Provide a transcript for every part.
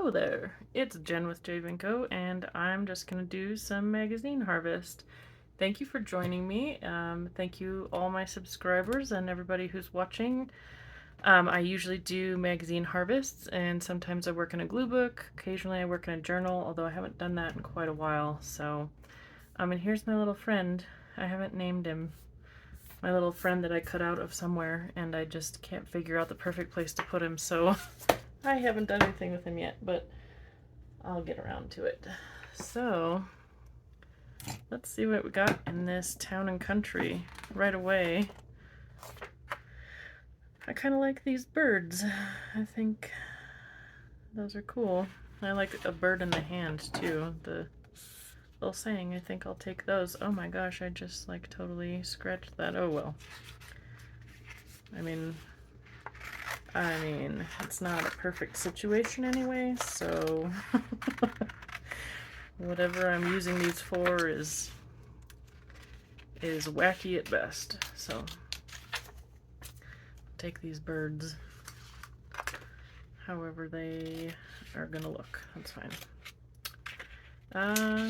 Hello there, it's Jen with Javinko, and I'm just going to do some magazine harvest. Thank you for joining me. Thank you all my subscribers and everybody who's watching. I usually do magazine harvests, and sometimes I work in a glue book. Occasionally I work in a journal, although I haven't done that in quite a while. So, and here's my little friend. I haven't named him. My little friend that I cut out of somewhere, and I just can't figure out the perfect place to put him, so I haven't done anything with him yet, but I'll get around to it. So, let's see what we got in this town and country right away. I kind of like these birds. I think those are cool. I like a bird in the hand too. The little saying, I think I'll take those. Oh my gosh, I just like totally scratched that. Oh well. I mean, it's not a perfect situation anyway, so whatever I'm using these for is wacky at best. So take these birds however they are gonna look. That's fine.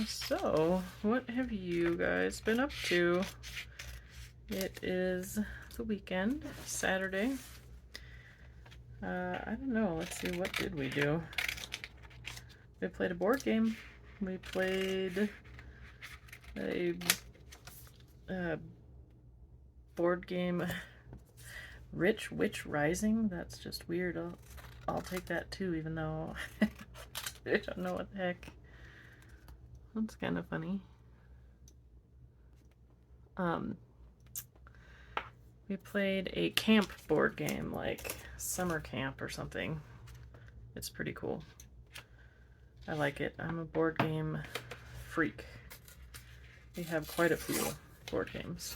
So what have you guys been up to? It is the weekend, Saturday. I don't know, let's see, what did we do? We played a board game. We played a board game, Rich Witch Rising. That's just weird. I'll take that too, even though I don't know what the heck. That's kind of funny. We played a camp board game, like summer camp or something. It's pretty cool. I like it. I'm a board game freak. We have quite a few board games.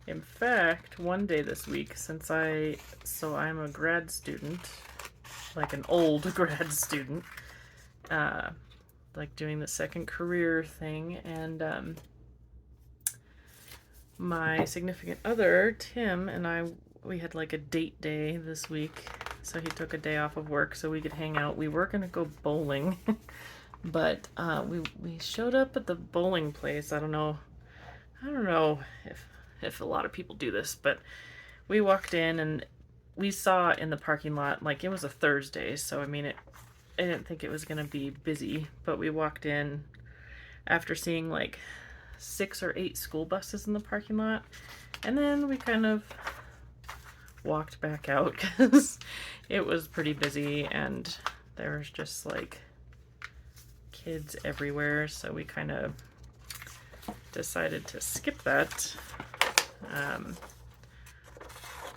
In fact, one day this week, since I'm a grad student, like an old grad student, like doing the second career thing, and my significant other, Tim, and we had like a date day this week, so he took a day off of work so we could hang out. We were gonna go bowling, but we showed up at the bowling place. I don't know if a lot of people do this, but we walked in and we saw in the parking lot, like it was a Thursday, so I mean I didn't think it was gonna be busy, but we walked in after seeing like 6 or 8 school buses in the parking lot, and then we kind of walked back out because it was pretty busy and there was just like kids everywhere, so we kind of decided to skip that.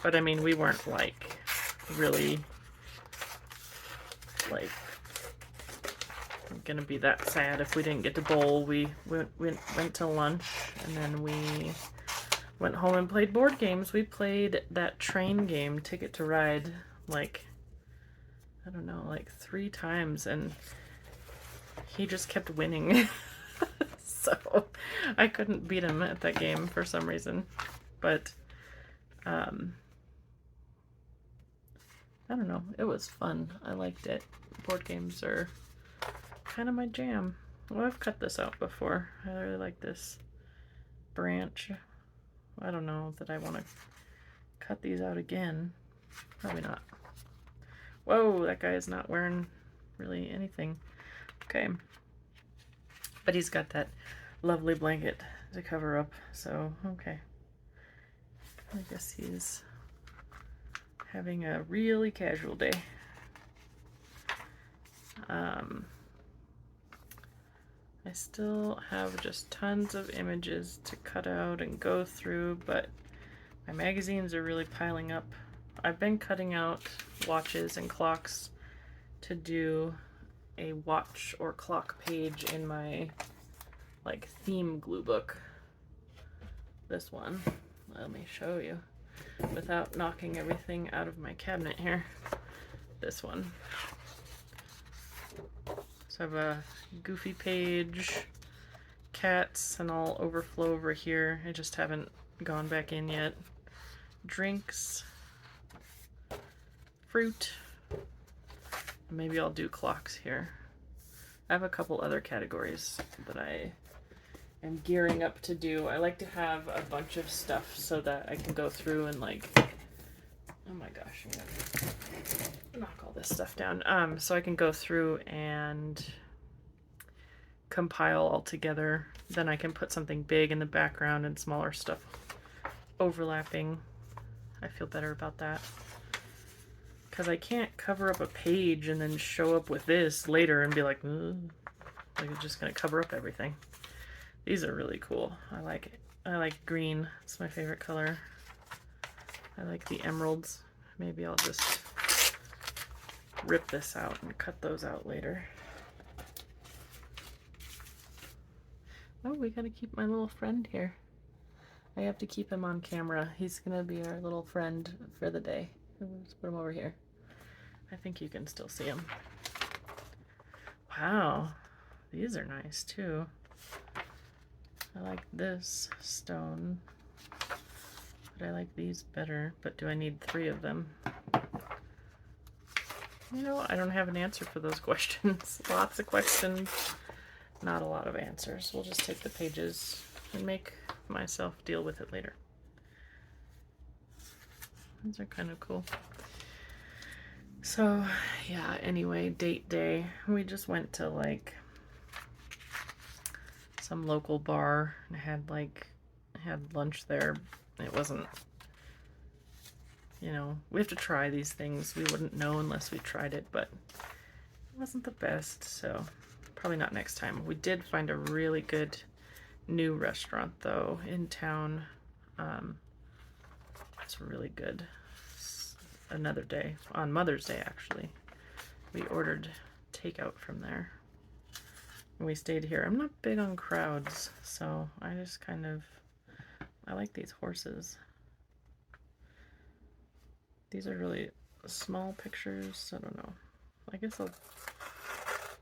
But I mean, we weren't like really like gonna be that sad if we didn't get to bowl. We went to lunch, and then we went home and played board games. We played that train game, Ticket to Ride, like, I don't know, like 3 times, and he just kept winning. So I couldn't beat him at that game for some reason. But I don't know, it was fun. I liked it. Board games are kind of my jam. Well, I've cut this out before. I really like this branch. I don't know that I want to cut these out again. Probably not. Whoa, that guy is not wearing really anything. Okay. But he's got that lovely blanket to cover up, so okay. I guess he's having a really casual day. I still have just tons of images to cut out and go through, but my magazines are really piling up. I've been cutting out watches and clocks to do a watch or clock page in my like theme glue book. This one, let me show you without knocking everything out of my cabinet here. This one. So I have a goofy page, cats, and all overflow over here. I just haven't gone back in yet. Drinks fruit. Maybe I'll do clocks here. I have a couple other categories that I am gearing up to do. I like to have a bunch of stuff so that I can go through and like, oh my gosh, I'm gonna knock all this stuff down. So I can go through and compile all together. Then I can put something big in the background and smaller stuff overlapping. I feel better about that. Because I can't cover up a page and then show up with this later and be like, like it's just going to cover up everything. These are really cool. I like it. I like green. It's my favorite color. I like the emeralds. Maybe I'll just rip this out and cut those out later. Oh, we got to keep my little friend here. I have to keep him on camera. He's going to be our little friend for the day. Let's put him over here. I think you can still see him. Wow, these are nice too. I like this stone, but I like these better. But do I need 3 of them? You know, I don't have an answer for those questions. Lots of questions, not a lot of answers. We'll just take the pages and make myself deal with it later. These are kind of cool. So yeah, anyway, date day. We just went to like some local bar and had lunch there. It wasn't, you know, we have to try these things. We wouldn't know unless we tried it, but it wasn't the best, so probably not next time. We did find a really good new restaurant though in town. It's really good. Another day, on Mother's Day actually, we ordered takeout from there and we stayed here. I'm not big on crowds, so I just kind of, I like these horses. These are really small pictures. I don't know, I guess I'll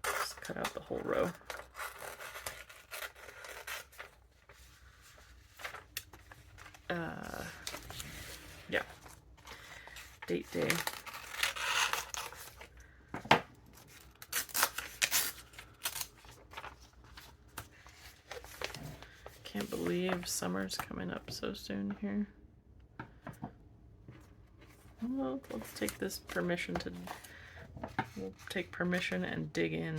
just cut out the whole row. Yeah, date day. Can't believe summer's coming up so soon here. Well, let's take this permission to, we'll take permission and dig in.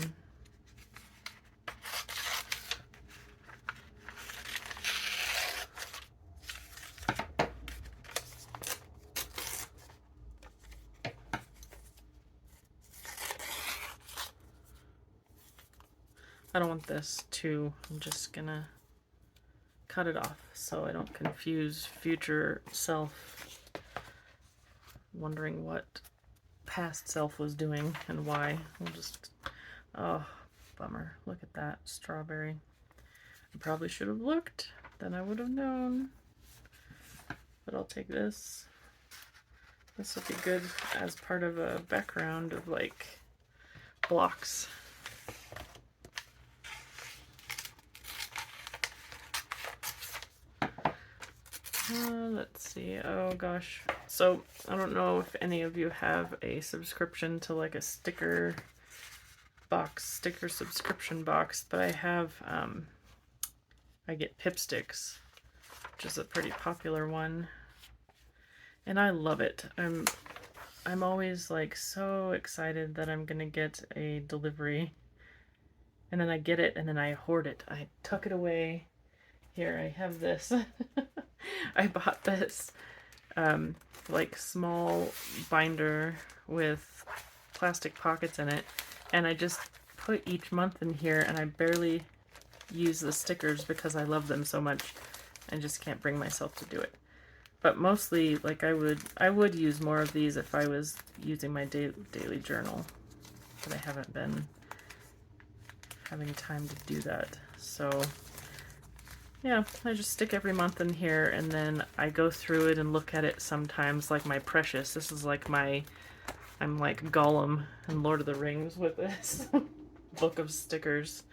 I don't want this too. I'm just gonna cut it off so I don't confuse future self wondering what past self was doing and why. We'll just, oh, bummer. Look at that strawberry. I probably should have looked, then I would have known. But I'll take this. This will be good as part of a background of like blocks. Let's see. Oh gosh. So I don't know if any of you have a subscription to like a sticker subscription box, but I have, I get Pipsticks, which is a pretty popular one, and I love it. I'm always like so excited that I'm gonna get a delivery, and then I get it and then I hoard it. I tuck it away. Here, I have this. I bought this like small binder with plastic pockets in it, and I just put each month in here, and I barely use the stickers because I love them so much. I just can't bring myself to do it. But mostly, like I would use more of these if I was using my daily journal, but I haven't been having time to do that. So yeah, I just stick every month in here, and then I go through it and look at it sometimes like my Precious. This is like I'm like Gollum in Lord of the Rings with this book of stickers.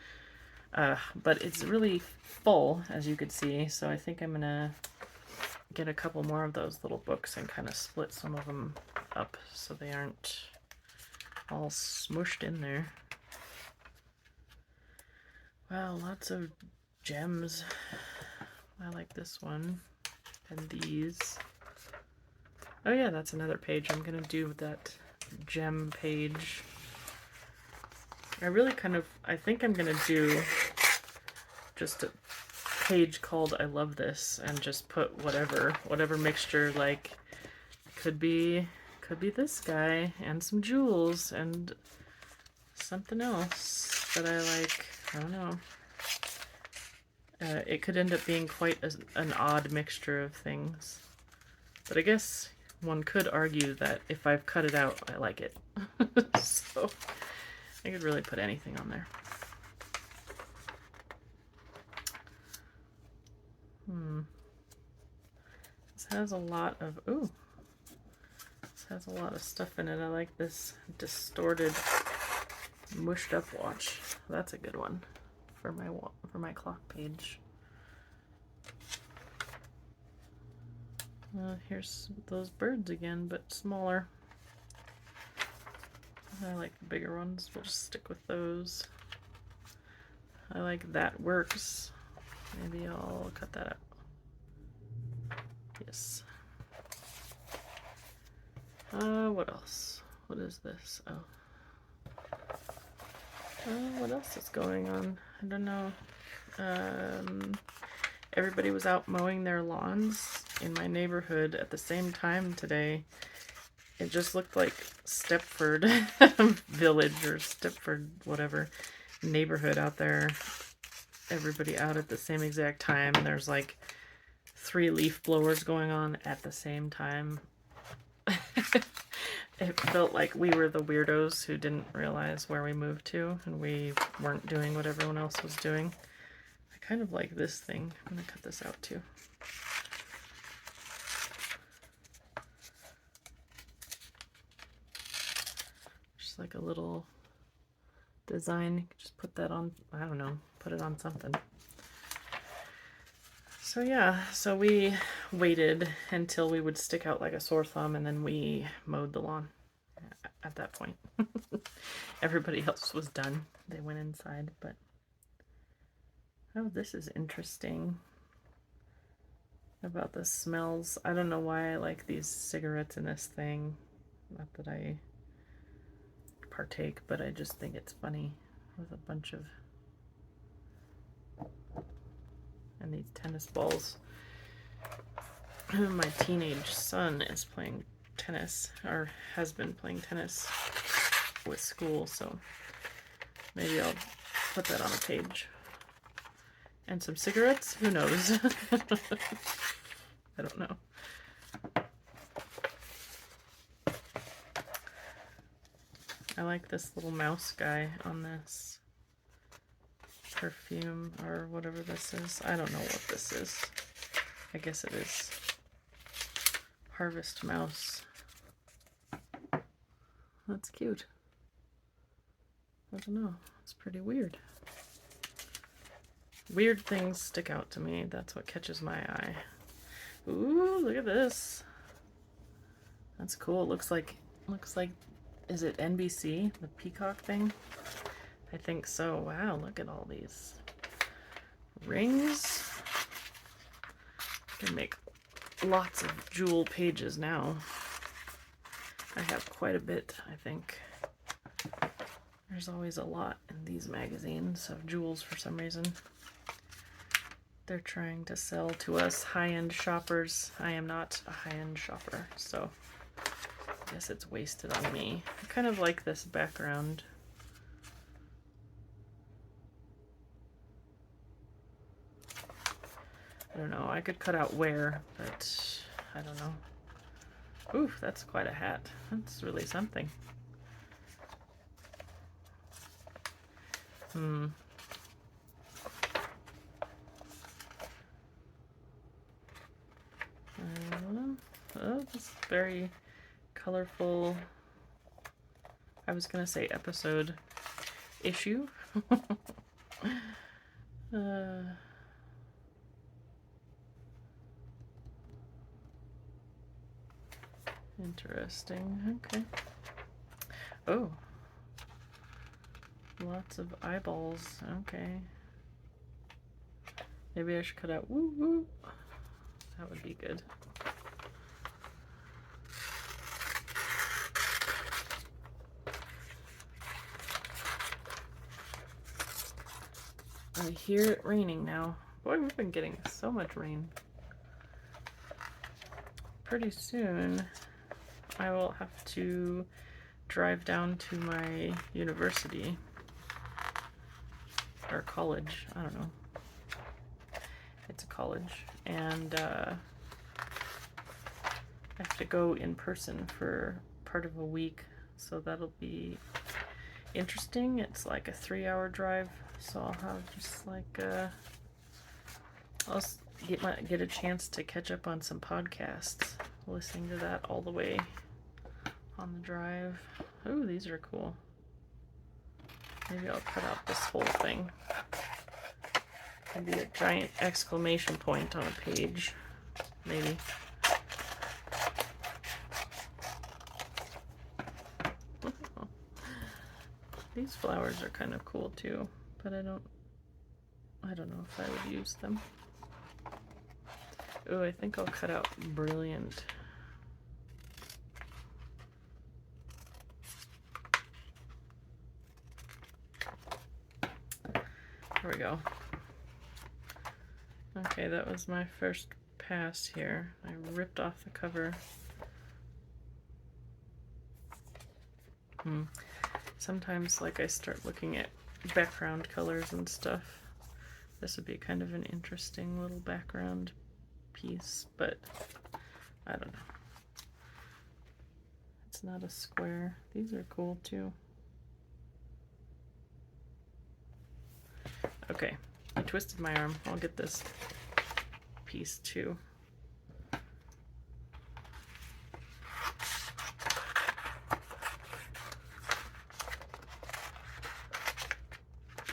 But it's really full, as you could see, so I think I'm gonna get a couple more of those little books and kind of split some of them up so they aren't all smushed in there. Wow, lots of gems. I like this one. And these. Oh yeah, that's another page. I'm gonna do that gem page. I think I'm gonna do just a page called I Love This and just put whatever mixture, like could be this guy and some jewels and something else that I like. I don't know. It could end up being quite an odd mixture of things. But I guess one could argue that if I've cut it out, I like it. So I could really put anything on there. This has a lot of, this has a lot of stuff in it. I like this distorted, mushed up watch. That's a good one for my clock page. Here's those birds again, but smaller. I like the bigger ones. We'll just stick with those. I like That Works. Maybe I'll cut that out. Yes. What else? What is this? What else is going on? I don't know. Everybody was out mowing their lawns in my neighborhood at the same time today. It just looked like Stepford Village or Stepford whatever neighborhood out there. Everybody out at the same exact time, and there's like 3 leaf blowers going on at the same time. It felt like we were the weirdos who didn't realize where we moved to, and we weren't doing what everyone else was doing. I kind of like this thing. I'm gonna cut this out too. Just like a little design. You could just put that on, I don't know, put it on something. So yeah, so we waited until we would stick out like a sore thumb, and then we mowed the lawn at that point. Everybody else was done. They went inside, but oh, this is interesting about the smells. I don't know why I like these cigarettes in this thing. Not that I partake, but I just think it's funny with a bunch of, and these tennis balls. My teenage son is playing tennis, or has been playing tennis with school, so maybe I'll put that on a page. And some cigarettes? Who knows? I don't know. I like this little mouse guy on this perfume or whatever this is. I don't know what this is. I guess it is Harvest Mouse. That's cute. I don't know. It's pretty weird. Weird things stick out to me. That's what catches my eye. Ooh, look at this. That's cool. It looks like, is it NBC? The peacock thing? I think so. Wow, look at all these rings. I can make lots of jewel pages now. I have quite a bit, I think. There's always a lot in these magazines of jewels for some reason. They're trying to sell to us high-end shoppers. I am not a high-end shopper, so I guess it's wasted on me. I kind of like this background. I don't know. I could cut out where, but I don't know. Ooh, that's quite a hat. That's really something. Oh, this is very colorful. I was gonna say episode issue. Interesting. Okay. Oh. Lots of eyeballs. Okay. Maybe I should cut out woo woo. That would be good. I hear it raining now. Boy, we've been getting so much rain. Pretty soon, I will have to drive down to my university or college. I don't know. It's a college, and I have to go in person for part of a week, so that'll be interesting. It's like a 3-hour drive, so I'll have just like I'll get a chance to catch up on some podcasts, listening to that all the way on the drive. Oh, these are cool. Maybe I'll cut out this whole thing. Maybe a giant exclamation point on a page. Maybe. These flowers are kind of cool too, but I don't know if I would use them. Oh, I think I'll cut out brilliant. There we go. Okay, that was my first pass here. I ripped off the cover. Sometimes, like, I start looking at background colors and stuff. This would be kind of an interesting little background piece, but I don't know. It's not a square. These are cool too. Okay, I twisted my arm. I'll get this piece too.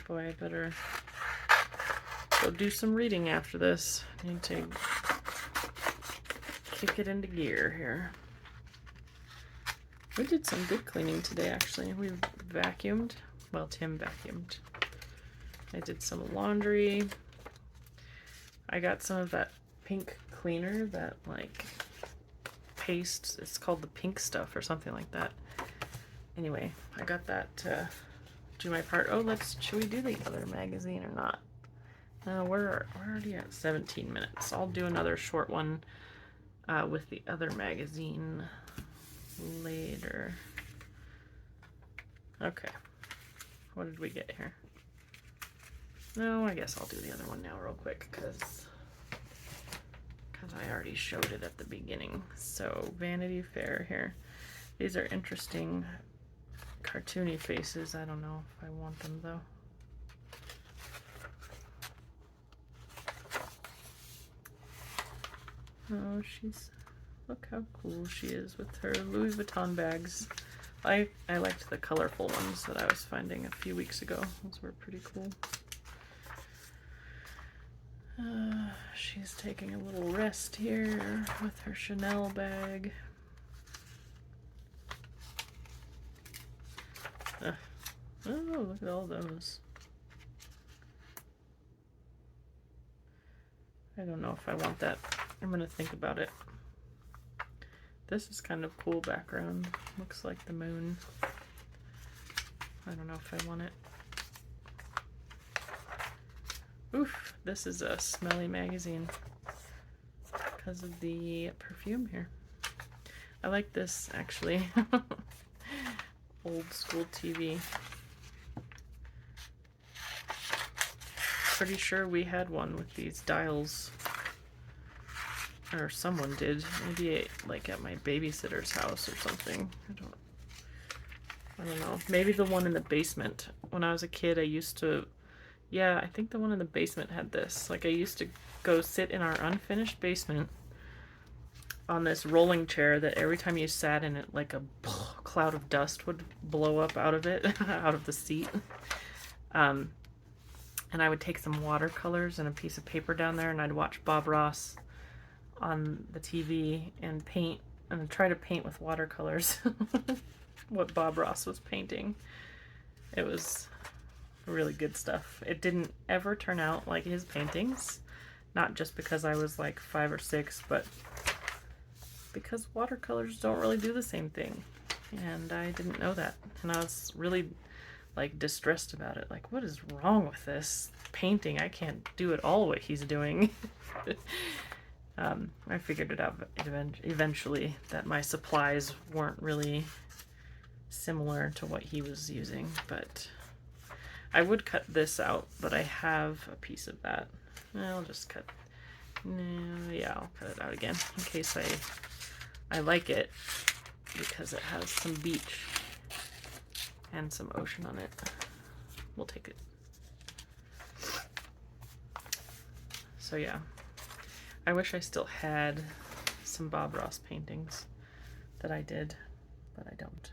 Boy, I better go do some reading after this. I need to kick it into gear here. We did some good cleaning today, actually. We vacuumed. Well, Tim vacuumed. I did some laundry. I got some of that pink cleaner, that like paste. It's called the pink stuff or something like that. Anyway, I got that to do my part. Oh, should we do the other magazine or not? We're already at 17 minutes. I'll do another short one with the other magazine later. Okay. What did we get here? No, I guess I'll do the other one now real quick because I already showed it at the beginning. So, Vanity Fair here. These are interesting cartoony faces. I don't know if I want them though. Oh, look how cool she is with her Louis Vuitton bags. I liked the colorful ones that I was finding a few weeks ago. Those were pretty cool. She's taking a little rest here with her Chanel bag. Oh, look at all those. I don't know if I want that. I'm gonna think about it. This is kind of cool background. Looks like the moon. I don't know if I want it. Oof, this is a smelly magazine because of the perfume here. I like this actually. Old school TV. Pretty sure we had one with these dials. Or someone did. Maybe like at my babysitter's house or something. I don't know. Maybe the one in the basement. When I was a kid, I used to... Yeah, I think the one in the basement had this. Like, I used to go sit in our unfinished basement on this rolling chair that every time you sat in it, like a cloud of dust would blow up out of it, out of the seat. And I would take some watercolors and a piece of paper down there, and I'd watch Bob Ross on the TV and paint and try to paint with watercolors what Bob Ross was painting. It was really good stuff. It didn't ever turn out like his paintings, not just because I was like 5 or 6, but because watercolors don't really do the same thing, and I didn't know that, and I was really like distressed about it. Like, what is wrong with this painting? I can't do it all what he's doing. I figured it out eventually that my supplies weren't really similar to what he was using, but I would cut this out, but I have a piece of that. I'll just cut, yeah, I'll cut it out again in case I like it, because it has some beach and some ocean on it. We'll take it. So yeah, I wish I still had some Bob Ross paintings that I did, but I don't.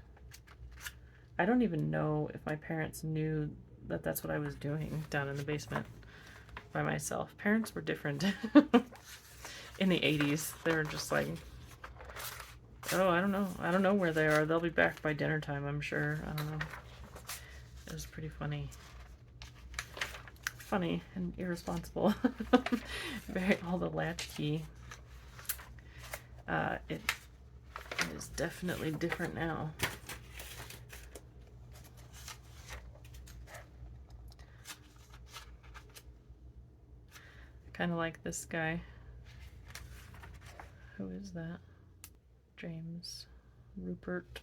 I don't even know if my parents knew that that's what I was doing down in the basement by myself. Parents were different in the 80s. They were just like, oh, I don't know where they are. They'll be back by dinner time, I'm sure. I don't know. It was pretty funny. Funny and irresponsible. All the latchkey. It is definitely different now. Kind of like this guy. Who is that? James Rupert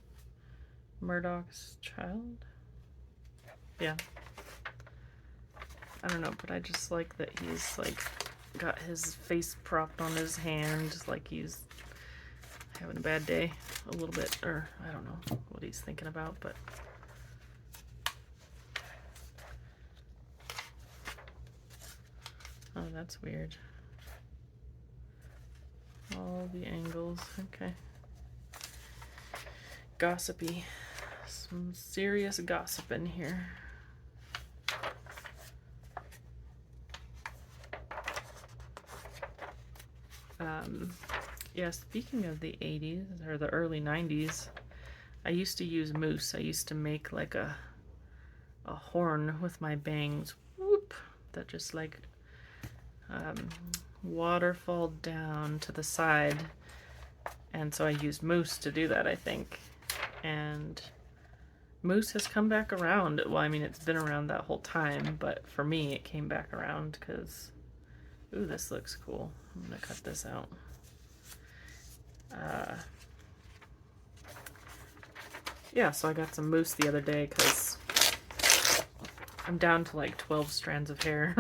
Murdoch's child? Yeah. I don't know, but I just like that he's like got his face propped on his hand, like he's having a bad day a little bit, or I don't know what he's thinking about, but oh, that's weird. All the angles, okay. Gossipy. Some serious gossip in here. Yeah, speaking of the 80s, or the early 90s, I used to use mousse. I used to make like a horn with my bangs. Whoop! That just like waterfall down to the side. And so I used mousse to do that, I think. And mousse has come back around. Well, I mean, it's been around that whole time, but for me, it came back around because, ooh, this looks cool. I'm gonna cut this out. Yeah, so I got some mousse the other day because I'm down to like 12 strands of hair.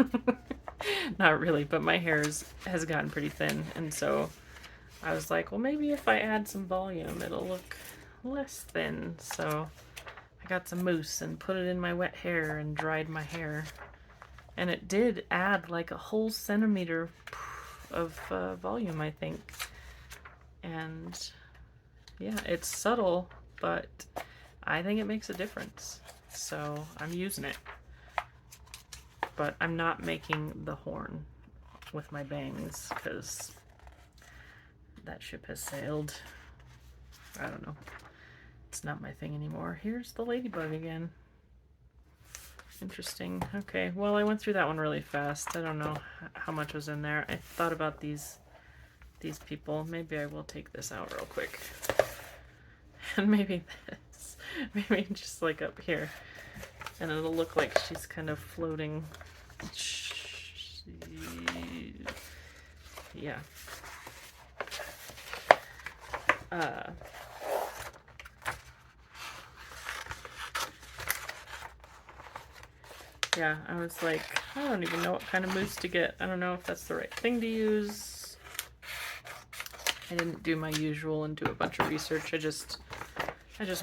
Not really, but my hair has gotten pretty thin, and so I was like, well, maybe if I add some volume, it'll look less thin. So I got some mousse and put it in my wet hair and dried my hair. And it did add like a whole centimeter of volume, I think. And yeah, it's subtle, but I think it makes a difference. So I'm using it. But I'm not making the horn with my bangs because that ship has sailed. I don't know. It's not my thing anymore. Here's the ladybug again. Interesting. Okay, well, I went through that one really fast. I don't know how much was in there. I thought about these people. Maybe I will take this out real quick. And maybe this. Maybe just like up here. And it'll look like she's kind of floating. Yeah. Yeah, I was like, I don't even know what kind of mousse to get. I don't know if that's the right thing to use. I didn't do my usual and do a bunch of research. I just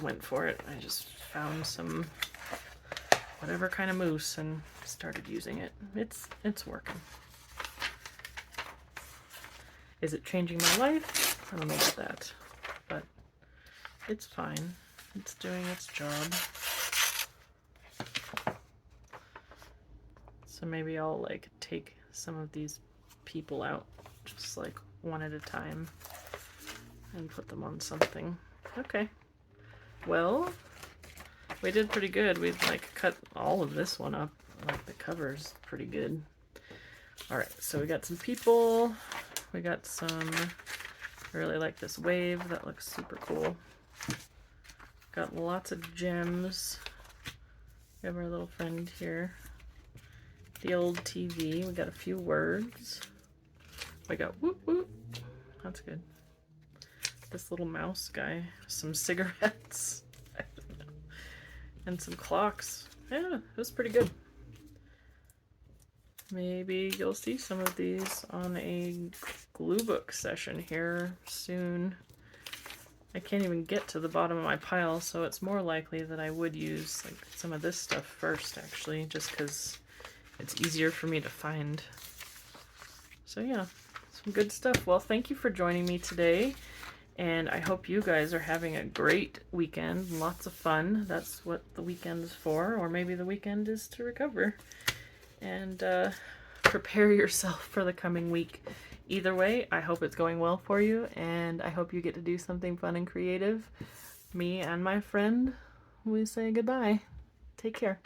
went for it. I just found some whatever kind of mousse and started using it. It's working. Is it changing my life? I don't know about that, but it's fine. It's doing its job. So maybe I'll like take some of these people out just like one at a time. and put them on something. Okay. Well, we did pretty good. We'd like cut all of this one up. Like the cover's pretty good. Alright, so we got some people. We got some, I really like this wave. That looks super cool. Got lots of gems. We have our little friend here. The old TV. We got a few words. We got whoop whoop. That's good. This little mouse guy. Some cigarettes. I don't know. And some clocks. Yeah, it was pretty good. Maybe you'll see some of these on a glue book session here soon. I can't even get to the bottom of my pile, so it's more likely that I would use like some of this stuff first, actually, just because it's easier for me to find. So yeah, some good stuff. Well, thank you for joining me today, and I hope you guys are having a great weekend. Lots of fun. That's what the weekend is for, or maybe the weekend is to recover. And prepare yourself for the coming week. Either way, I hope it's going well for you, and I hope you get to do something fun and creative. Me and my friend, we say goodbye. Take care.